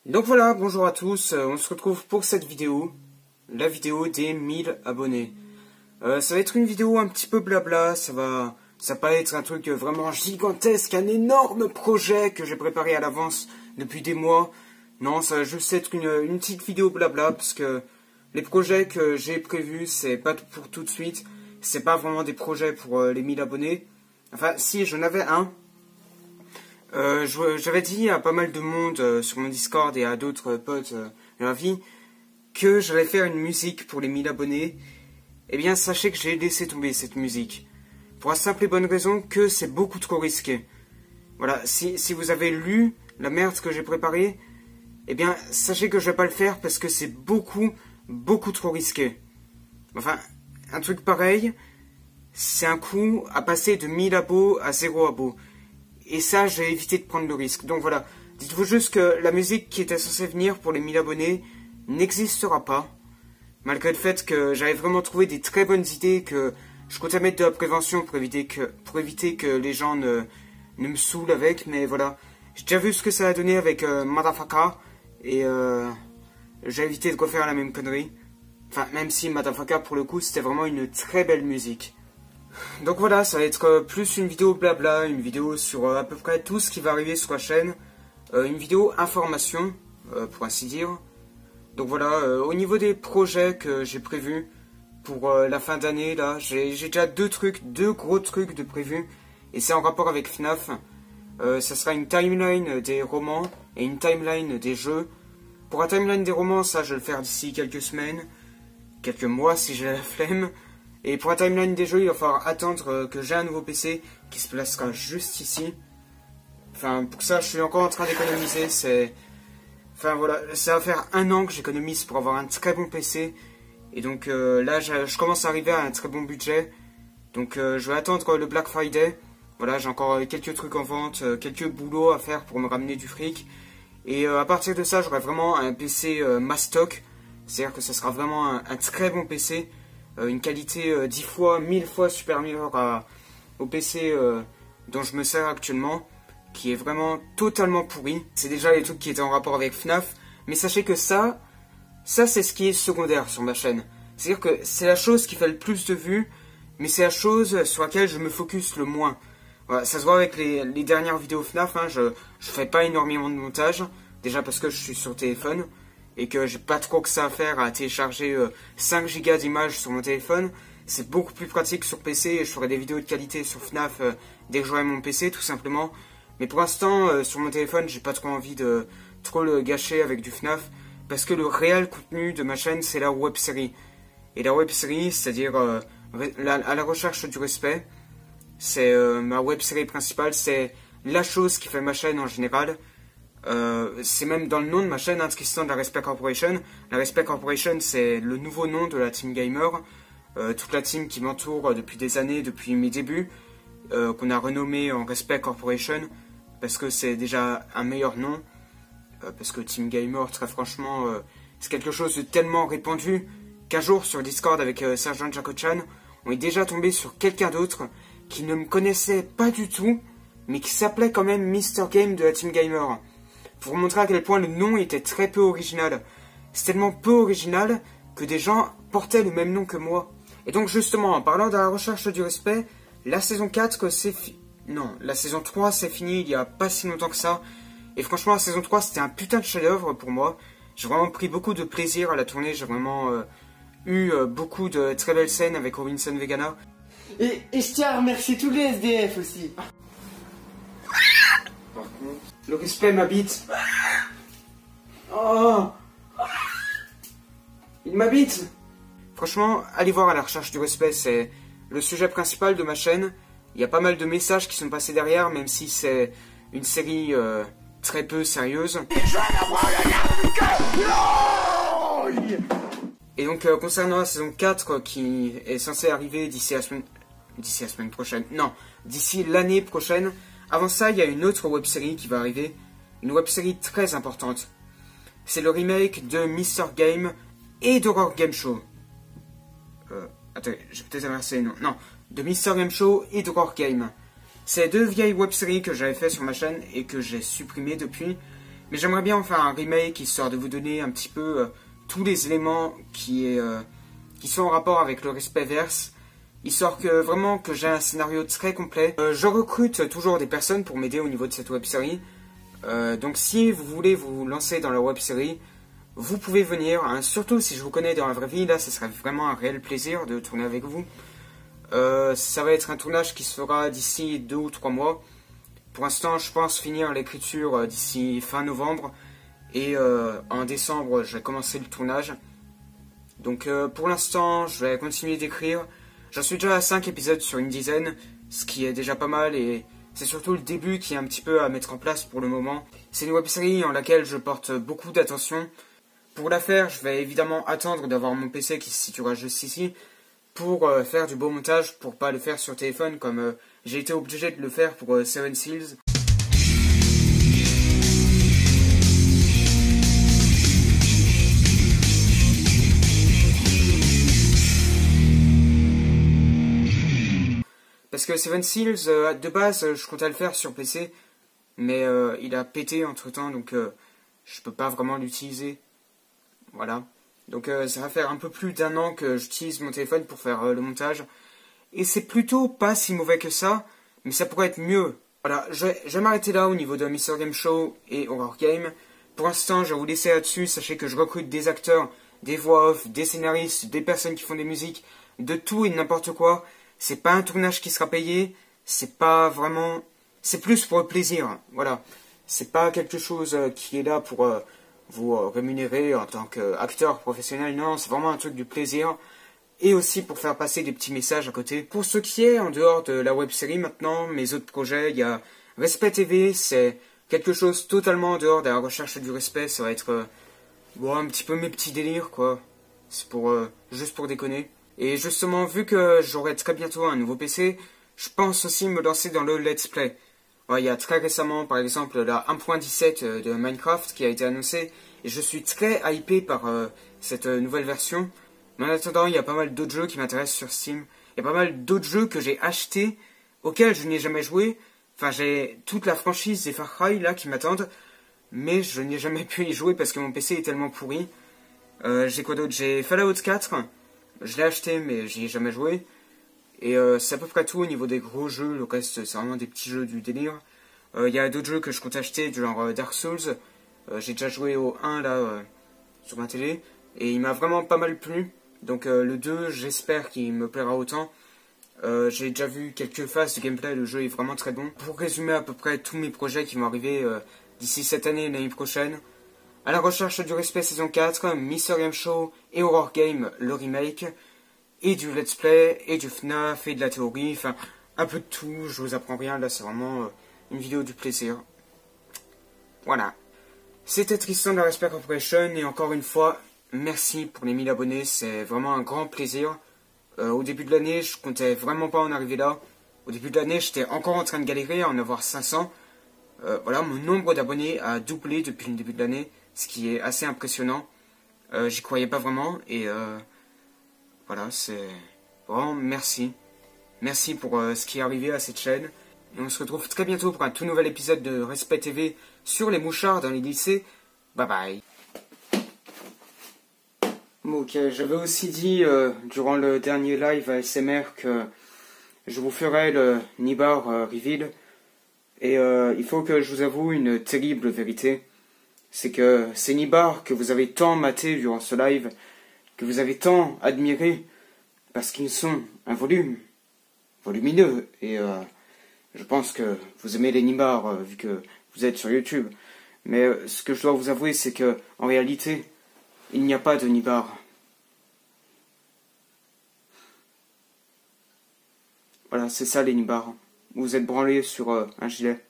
Donc voilà, bonjour à tous, on se retrouve pour cette vidéo, la vidéo des 1000 abonnés. Ça va être une vidéo un petit peu blabla, ça va pas être un truc vraiment gigantesque, un énorme projet que j'ai préparé à l'avance depuis des mois. Non, ça va juste être une petite vidéo blabla, parce que les projets que j'ai prévus, c'est pas pour tout de suite, c'est pas vraiment des projets pour les 1000 abonnés. Enfin, si, j'en avais un. J'avais dit à pas mal de monde sur mon Discord et à d'autres potes de la vie que j'allais faire une musique pour les 1000 abonnés. Eh bien, sachez que j'ai laissé tomber cette musique. Pour la simple et bonne raison que c'est beaucoup trop risqué. Voilà, si vous avez lu la merde que j'ai préparée, eh bien, sachez que je vais pas le faire parce que c'est beaucoup trop risqué. Enfin, un truc pareil, c'est un coup à passer de 1000 abos à 0 abos. Et ça, j'ai évité de prendre le risque. Donc voilà, dites-vous juste que la musique qui était censée venir pour les 1000 abonnés n'existera pas. Malgré le fait que j'avais vraiment trouvé des très bonnes idées, que je comptais mettre de la prévention pour éviter que les gens ne me saoulent avec. Mais voilà, j'ai déjà vu ce que ça a donné avec Motherfucker. Et j'ai évité de refaire la même connerie. Enfin, même si Motherfucker, pour le coup, c'était vraiment une très belle musique. Donc voilà, ça va être plus une vidéo blabla, une vidéo sur à peu près tout ce qui va arriver sur la chaîne. Une vidéo information, pour ainsi dire. Donc voilà, au niveau des projets que j'ai prévus pour la fin d'année, là, j'ai déjà deux gros trucs de prévus. Et c'est en rapport avec FNAF. Ça sera une timeline des romans et une timeline des jeux. Pour la timeline des romans, ça je vais le faire d'ici quelques semaines, quelques mois si j'ai la flemme. Et pour la timeline des jeux, il va falloir attendre que j'ai un nouveau PC qui se placera juste ici. Enfin, pour ça, je suis encore en train d'économiser. Enfin voilà, ça va faire 1 an que j'économise pour avoir un très bon PC. Et donc là, je commence à arriver à un très bon budget. Donc je vais attendre le Black Friday. Voilà, j'ai encore quelques trucs en vente, quelques boulots à faire pour me ramener du fric. Et à partir de ça, j'aurai vraiment un PC mastoc. C'est-à-dire que ça sera vraiment un très bon PC. Une qualité 10 fois, 1000 fois supérieure au PC dont je me sers actuellement, qui est vraiment totalement pourri. C'est déjà les trucs qui étaient en rapport avec FNAF, mais sachez que ça c'est ce qui est secondaire sur ma chaîne. C'est-à-dire que c'est la chose qui fait le plus de vues, mais c'est la chose sur laquelle je me focus le moins. Voilà, ça se voit avec les dernières vidéos FNAF, hein, je fais pas énormément de montage, déjà parce que je suis sur téléphone, et que j'ai pas trop que ça à faire à télécharger 5 Go d'images sur mon téléphone. C'est beaucoup plus pratique sur PC et je ferai des vidéos de qualité sur FNAF dès que j'aurai mon PC tout simplement. Mais pour l'instant sur mon téléphone j'ai pas trop envie de trop le gâcher avec du FNAF parce que le réel contenu de ma chaîne c'est la web série. Et la web série, c'est-à-dire à la recherche du respect, c'est ma web série principale, c'est la chose qui fait ma chaîne en général. C'est même dans le nom de ma chaîne, Tristan de la Respect Corporation. La Respect Corporation, c'est le nouveau nom de la Team Gamer. Toute la team qui m'entoure depuis des années, depuis mes débuts, qu'on a renommé en Respect Corporation, parce que c'est déjà un meilleur nom. Parce que Team Gamer, très franchement, c'est quelque chose de tellement répandu qu'un jour, sur Discord avec Sergent Jacko-chan, on est déjà tombé sur quelqu'un d'autre qui ne me connaissait pas du tout, mais qui s'appelait quand même Mr. Game de la Team Gamer. Pour vous montrer à quel point le nom était très peu original. C'est tellement peu original que des gens portaient le même nom que moi. Et donc justement, en parlant de la recherche du respect, la saison 4 c'est non, la saison 3 c'est fini il y a pas si longtemps que ça. Et franchement, la saison 3 c'était un putain de chef-d'œuvre pour moi. J'ai vraiment pris beaucoup de plaisir à la tournée, j'ai vraiment eu beaucoup de très belles scènes avec Robinson Vegana. Et je tiens à remercier tous les SDF aussi. Par contre, le respect m'habite. Oh, il m'habite. Franchement, allez voir à la recherche du respect, c'est le sujet principal de ma chaîne. Il y a pas mal de messages qui sont passés derrière, même si c'est une série très peu sérieuse. Et donc, concernant la saison 4 qui est censée arriver d'ici la semaine prochaine, non, d'ici l'année prochaine. Avant ça, il y a une autre web-série qui va arriver, une web-série très importante. C'est le remake de Mr. Game et d'Horror Game Show. Attendez, j'ai peut-être inversé, non, de Mr. Game Show et d'Horror Game. C'est deux vieilles web-séries que j'avais fait sur ma chaîne et que j'ai supprimées depuis. Mais j'aimerais bien en faire un remake, histoire de vous donner un petit peu tous les éléments qui sont en rapport avec le respect verse, histoire que vraiment que j'ai un scénario très complet. Je recrute toujours des personnes pour m'aider au niveau de cette web-série. Donc si vous voulez vous lancer dans la web-série, vous pouvez venir, hein, surtout si je vous connais dans la vraie vie, là ce serait vraiment un réel plaisir de tourner avec vous. Ça va être un tournage qui se fera d'ici 2 ou 3 mois. Pour l'instant, je pense finir l'écriture d'ici fin novembre. Et en décembre, je vais commencer le tournage. Donc pour l'instant, je vais continuer d'écrire. J'en suis déjà à 5 épisodes sur une dizaine, ce qui est déjà pas mal. Et c'est surtout le début qui est un petit peu à mettre en place pour le moment. C'est une web-série en laquelle je porte beaucoup d'attention. Pour la faire, je vais évidemment attendre d'avoir mon PC qui se situera juste ici, pour faire du beau montage, pour pas le faire sur téléphone comme j'ai été obligé de le faire pour Seven Seals. Parce que Seven Seals, de base, je comptais le faire sur PC, mais il a pété entre temps, donc je peux pas vraiment l'utiliser. Voilà. Donc ça va faire un peu plus d'1 an que j'utilise mon téléphone pour faire le montage. Et c'est plutôt pas si mauvais que ça, mais ça pourrait être mieux. Voilà, je vais m'arrêter là au niveau de Mr. Game Show et Horror Game. Pour l'instant, je vais vous laisser là-dessus. Sachez que je recrute des acteurs, des voix off, des scénaristes, des personnes qui font des musiques, de tout et de n'importe quoi. C'est pas un tournage qui sera payé, c'est pas vraiment... C'est plus pour le plaisir, voilà. C'est pas quelque chose qui est là pour vous rémunérer en tant qu'acteur professionnel, non, c'est vraiment un truc du plaisir. Et aussi pour faire passer des petits messages à côté. Pour ce qui est en dehors de la web-série maintenant, mes autres projets, il y a Respect TV, c'est quelque chose totalement en dehors de la recherche du respect, ça va être bon, un petit peu mes petits délires, quoi. C'est pour juste pour déconner. Et justement, vu que j'aurai très bientôt un nouveau PC, je pense aussi me lancer dans le let's play. Ouais, il y a très récemment, par exemple, la 1.17 de Minecraft qui a été annoncée, et je suis très hypé par cette nouvelle version. Mais en attendant, il y a pas mal d'autres jeux qui m'intéressent sur Steam. Il y a pas mal d'autres jeux que j'ai achetés, auxquels je n'ai jamais joué. Enfin, j'ai toute la franchise des Far Cry, là, qui m'attendent. Mais je n'ai jamais pu y jouer parce que mon PC est tellement pourri. J'ai quoi d'autre? J'ai Fallout 4. Je l'ai acheté, mais j'y ai jamais joué. Et c'est à peu près tout au niveau des gros jeux. Le reste, c'est vraiment des petits jeux du délire. Il y a d'autres jeux que je compte acheter, du genre Dark Souls. J'ai déjà joué au 1, là, sur ma télé. Et il m'a vraiment pas mal plu. Donc le 2, j'espère qu'il me plaira autant. J'ai déjà vu quelques phases de gameplay, le jeu est vraiment très bon. Pour résumer à peu près tous mes projets qui vont arriver d'ici cette année et l'année prochaine. À la recherche du respect saison 4, Mr. Game Show et Horror Game, le remake. Et du let's play, et du FNAF, et de la théorie, enfin un peu de tout, je vous apprends rien, là c'est vraiment une vidéo du plaisir. Voilà. C'était Tristan de la Respect Corporation, et encore une fois, merci pour les 1000 abonnés, c'est vraiment un grand plaisir. Au début de l'année, je comptais vraiment pas en arriver là. Au début de l'année, j'étais encore en train de galérer à en avoir 500. Voilà, mon nombre d'abonnés a doublé depuis le début de l'année, ce qui est assez impressionnant. J'y croyais pas vraiment, et voilà, c'est vraiment merci. Merci pour ce qui est arrivé à cette chaîne. Et on se retrouve très bientôt pour un tout nouvel épisode de Respect TV sur les mouchards dans les lycées. Bye bye. Bon, ok, j'avais aussi dit durant le dernier live ASMR que je vous ferai le Nibar reveal. Et il faut que je vous avoue une terrible vérité. C'est que ces Nibar que vous avez tant maté durant ce live, que vous avez tant admiré, parce qu'ils sont un volumineux, et je pense que vous aimez les Nibar vu que vous êtes sur YouTube. Mais ce que je dois vous avouer, c'est que en réalité, il n'y a pas de Nibar. Voilà, c'est ça les Nibar. Vous êtes branlés sur un gilet.